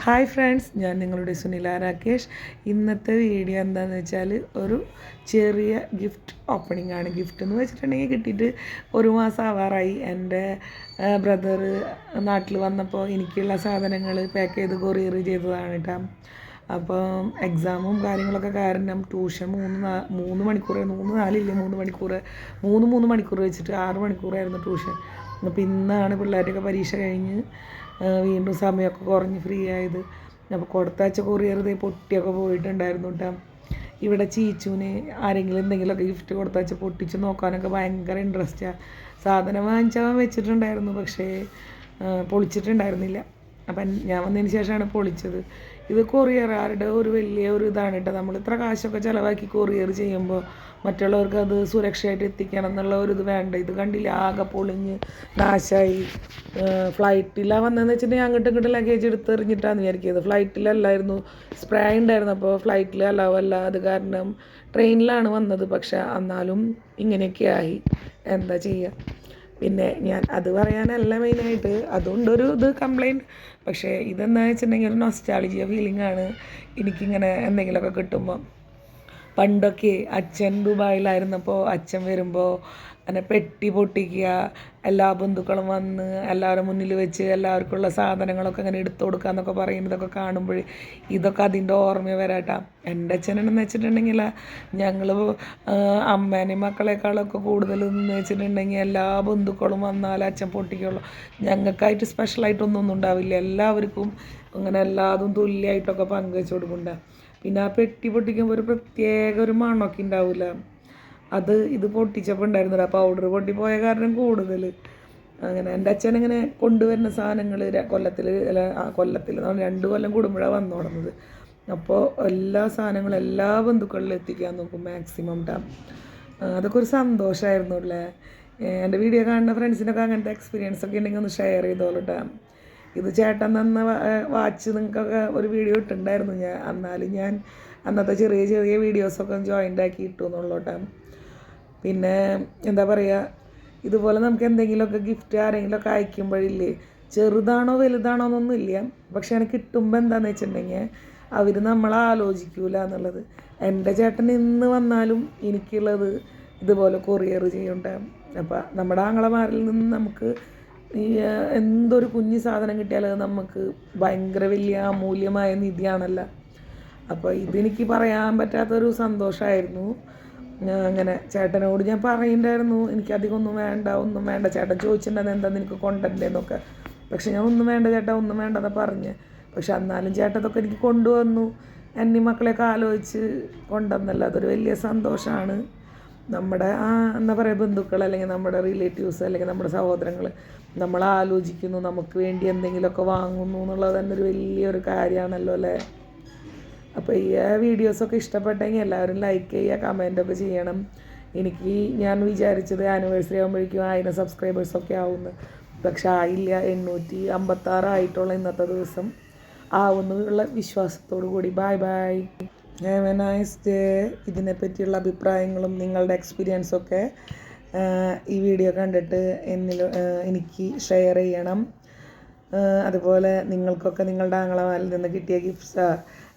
Hi friends, ഞാൻ നിങ്ങളുടെ സുനില രാകേഷ്. ഇന്നത്തെ വീഡിയോ എന്താണെന്ന് വെച്ചാൽ ഒരു ചെറിയ ഗിഫ്റ്റ് ഓപ്പണിംഗ് ആണ്. ഗിഫ്റ്റ് എന്ന് വെച്ചിട്ടുണ്ടെങ്കിൽ കിട്ടിയിട്ട് ഒരു മാസം ആവാറായി. എൻ്റെ ബ്രദർ നാട്ടിൽ വന്നപ്പോൾ എനിക്കുള്ള സാധനങ്ങൾ പാക്ക് ചെയ്ത് കൊറിയർ ചെയ്തതാണ് കേട്ടോ. അപ്പം എക്സാമും കാര്യങ്ങളൊക്കെ കാരണം ട്യൂഷൻ മൂന്ന് മണിക്കൂർ, 3 മണിക്കൂർ വെച്ചിട്ട് 6 മണിക്കൂറായിരുന്നു ട്യൂഷൻ. അപ്പോൾ ഇന്നാണ് പിള്ളേരുടെയൊക്കെ പരീക്ഷ കഴിഞ്ഞ് വീണ്ടും സമയമൊക്കെ കുറഞ്ഞ് ഫ്രീ ആയത്. അപ്പോൾ കൊടുത്തയച്ച കൊറിയർ പൊട്ടിയൊക്കെ പോയിട്ടുണ്ടായിരുന്നു കേട്ടോ. ഇവിടെ ചീച്ചുവിന് ആരെങ്കിലും എന്തെങ്കിലുമൊക്കെ ഗിഫ്റ്റ് കൊടുത്തയച്ച് പൊട്ടിച്ച് നോക്കാനൊക്കെ ഭയങ്കര ഇൻട്രസ്റ്റാണ്. സാധനം വാങ്ങിച്ചവൻ വെച്ചിട്ടുണ്ടായിരുന്നു, പക്ഷേ പൊളിച്ചിട്ടുണ്ടായിരുന്നില്ല. അപ്പം ഞാൻ വന്നതിന് ശേഷമാണ് പൊളിച്ചത്. ഇത് കൊറിയർ ആരുടെ ഒരു വലിയ ഒരു ഇതാണ് കേട്ടോ. നമ്മൾ ഇത്ര കാശൊക്കെ ചിലവാക്കി കൊറിയർ ചെയ്യുമ്പോൾ മറ്റുള്ളവർക്ക് അത് സുരക്ഷയായിട്ട് എത്തിക്കണം എന്നുള്ള ഒരു ഇത് വേണ്ട. ഇത് കണ്ടില്ല, ആകെ പൊളിഞ്ഞ് നാശമായി. ഫ്ലൈറ്റിലാണ് വന്നതെന്ന് വെച്ചിട്ടുണ്ടെങ്കിൽ അങ്ങോട്ടും ലഗേജ് എടുത്തെറിഞ്ഞിട്ടാണ് വിചാരിക്കുന്നത്. ഫ്ലൈറ്റിലല്ലായിരുന്നു, സ്പ്രേ ഉണ്ടായിരുന്നു. അപ്പോൾ ഫ്ലൈറ്റിൽ അല്ലാവല്ല, അത് കാരണം ട്രെയിനിലാണ് വന്നത്. പക്ഷേ എന്നാലും ഇങ്ങനെയൊക്കെയായി, എന്താ ചെയ്യുക. പിന്നെ ഞാൻ അത് പറയാനല്ല മെയിനായിട്ട്, അതുകൊണ്ടൊരു ഇത് കംപ്ലൈൻറ്റ്. പക്ഷേ ഇതെന്താ വെച്ചിട്ടുണ്ടെങ്കിൽ ഒരു നൊസ്റ്റാൾജിയ ഫീലിംഗ് ആണ് എനിക്കിങ്ങനെ എന്തെങ്കിലുമൊക്കെ കിട്ടുമ്പോൾ. പണ്ടൊക്കെ അച്ഛൻ ദുബായിലായിരുന്നപ്പോൾ അച്ഛൻ വരുമ്പോൾ അങ്ങനെ പെട്ടി പൊട്ടിക്കുക, എല്ലാ ബന്ധുക്കളും വന്ന് എല്ലാവരുടെ മുന്നിൽ വെച്ച് എല്ലാവർക്കുള്ള സാധനങ്ങളൊക്കെ അങ്ങനെ എടുത്തു കൊടുക്കുക എന്നൊക്കെ പറയുന്നതൊക്കെ കാണുമ്പോൾ ഇതൊക്കെ അതിൻ്റെ ഓർമ്മ വരാട്ടാ. എൻ്റെ അച്ഛനെന്ന് വെച്ചിട്ടുണ്ടെങ്കിൽ ഞങ്ങൾ അമ്മേനെയും മക്കളെക്കാളൊക്കെ കൂടുതൽ എന്ന് വെച്ചിട്ടുണ്ടെങ്കിൽ എല്ലാ ബന്ധുക്കളും വന്നാൽ അച്ഛൻ പൊട്ടിക്കുള്ളൂ. ഞങ്ങൾക്കായിട്ട് സ്പെഷ്യലായിട്ടൊന്നും ഉണ്ടാവില്ല, എല്ലാവർക്കും അങ്ങനെ എല്ലാതും തുല്യമായിട്ടൊക്കെ പങ്കുവെച്ച് കൊടുക്കുന്നുണ്ട്. പിന്നെ ആ പെട്ടി പൊട്ടിക്കുമ്പോൾ ഒരു പ്രത്യേക ഒരു മണമൊക്കെ ഉണ്ടാവില്ല, അത് ഇത് പൊട്ടിച്ചപ്പോൾ ഉണ്ടായിരുന്നില്ല. പൗഡർ പൊട്ടിപ്പോയ കാരണം കൂടുതൽ അങ്ങനെ എൻ്റെ അച്ഛൻ ഇങ്ങനെ കൊണ്ടുവരുന്ന സാധനങ്ങൾ കൊല്ലത്തിൽ 2 കൊല്ലം കൂടുമ്പോഴാണ് വന്നു തുടങ്ങുന്നത്. അപ്പോൾ എല്ലാ സാധനങ്ങളും എല്ലാ ബന്ധുക്കളിലും എത്തിക്കാൻ നോക്കും മാക്സിമം ട്ടാ. അതൊക്കെ ഒരു സന്തോഷമായിരുന്നു അല്ലേ. എൻ്റെ വീഡിയോ കാണുന്ന ഫ്രണ്ട്സിനൊക്കെ അങ്ങനത്തെ എക്സ്പീരിയൻസ് ഒക്കെ ഉണ്ടെങ്കിൽ ഒന്ന് ഷെയർ ചെയ്തോളൂ ട്ടാ. ഇത് ചേട്ടൻ തന്ന വാച്ച് നിങ്ങൾക്കൊക്കെ ഒരു വീഡിയോ ഇട്ടുണ്ടായിരുന്നു ഞാൻ. എന്നാലും ഞാൻ അന്നത്തെ ചെറിയ ചെറിയ വീഡിയോസൊക്കെ ജോയിൻ്റ് ആക്കി ഇട്ടു എന്നുള്ളൂ ട്ടാ. പിന്നെ എന്താ പറയുക, ഇതുപോലെ നമുക്ക് എന്തെങ്കിലുമൊക്കെ ഗിഫ്റ്റ് ആരെങ്കിലുമൊക്കെ അയക്കുമ്പോഴില്ലേ, ചെറുതാണോ വലുതാണോ എന്നൊന്നും ഇല്ല, പക്ഷെ എനിക്ക് കിട്ടുമ്പോൾ എന്താണെന്ന് വെച്ചിട്ടുണ്ടെങ്കിൽ അവർ നമ്മളെ ആലോചിക്കൂല എന്നുള്ളത്. എൻ്റെ ചേട്ടൻ ഇന്ന് വന്നാലും എനിക്കുള്ളത് ഇതുപോലെ കൊറിയർ ചെയ്യുന്നുണ്ട്. അപ്പോൾ നമ്മുടെ ആങ്ങളമാരിൽ നിന്ന് നമുക്ക് ഈ എന്തൊരു കുഞ്ഞു സാധനം കിട്ടിയാൽ നമുക്ക് ഭയങ്കര വലിയ അമൂല്യമായ നിധിയാണല്ലോ. അപ്പോൾ ഇതെനിക്ക് പറയാൻ പറ്റാത്തൊരു സന്തോഷമായിരുന്നു. അങ്ങനെ ചേട്ടനോട് ഞാൻ പറയുന്നുണ്ടായിരുന്നു എനിക്കധികം ഒന്നും വേണ്ട. ചേട്ടൻ ചോദിച്ചിട്ടുണ്ടെന്ന് എന്താ നിനക്ക് കൊണ്ടുവരണ്ടേന്നൊക്കെ. പക്ഷെ ഞാൻ ഒന്നും വേണ്ട ചേട്ടാ, ഒന്നും വേണ്ടെന്ന് പറഞ്ഞ്. പക്ഷെ എന്നാലും ചേട്ടതൊക്കെ എനിക്ക് കൊണ്ടുവന്നു. എന്നെ മക്കളെയൊക്കെ ആലോചിച്ച് കൊണ്ടുവന്നല്ലോ, അതൊരു വലിയ സന്തോഷമാണ്. നമ്മുടെ എന്താ പറയുക, ബന്ധുക്കൾ അല്ലെങ്കിൽ നമ്മുടെ റിലേറ്റീവ്സ് അല്ലെങ്കിൽ നമ്മുടെ സഹോദരങ്ങൾ നമ്മൾ ആലോചിക്കുന്നു, നമുക്ക് വേണ്ടി എന്തെങ്കിലുമൊക്കെ വാങ്ങുന്നു എന്നുള്ളത് തന്നെ ഒരു വലിയൊരു കാര്യമാണല്ലോ അല്ലേ. അപ്പോൾ ഈ വീഡിയോസൊക്കെ ഇഷ്ടപ്പെട്ടെങ്കിൽ എല്ലാവരും ലൈക്ക് ചെയ്യുക, കമൻറ്റൊക്കെ ചെയ്യണം. ഞാൻ വിചാരിച്ചത് ആനിവേഴ്സറി ആകുമ്പോഴേക്കും 1000 സബ്സ്ക്രൈബേഴ്സൊക്കെ ആവുമെന്ന്. പക്ഷെ ആയില്ല, 856 ആയിട്ടുള്ള ഇന്നത്തെ ദിവസം. ആവുന്നുള്ള വിശ്വാസത്തോടു കൂടി bye. Have a nice day. ഇതിനെപ്പറ്റിയുള്ള അഭിപ്രായങ്ങളും നിങ്ങളുടെ എക്സ്പീരിയൻസൊക്കെ ഈ വീഡിയോ കണ്ടിട്ട് എനിക്ക് ഷെയർ ചെയ്യണം. അതുപോലെ നിങ്ങൾക്കൊക്കെ നിങ്ങളുടെ ആങ്ങളമാരിൽ നിന്ന് കിട്ടിയ ഗിഫ്റ്റ്സാ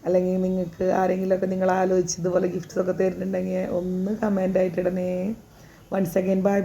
അല്ലെങ്കിൽ നിങ്ങൾക്ക് ആരെങ്കിലുമൊക്കെ നിങ്ങൾ ആലോചിച്ച് ഇതുപോലെ ഗിഫ്റ്റ്സൊക്കെ തരുന്നുണ്ടെങ്കിൽ ഒന്ന് കമൻ്റ് ആയിട്ടിടണേ. Once again by.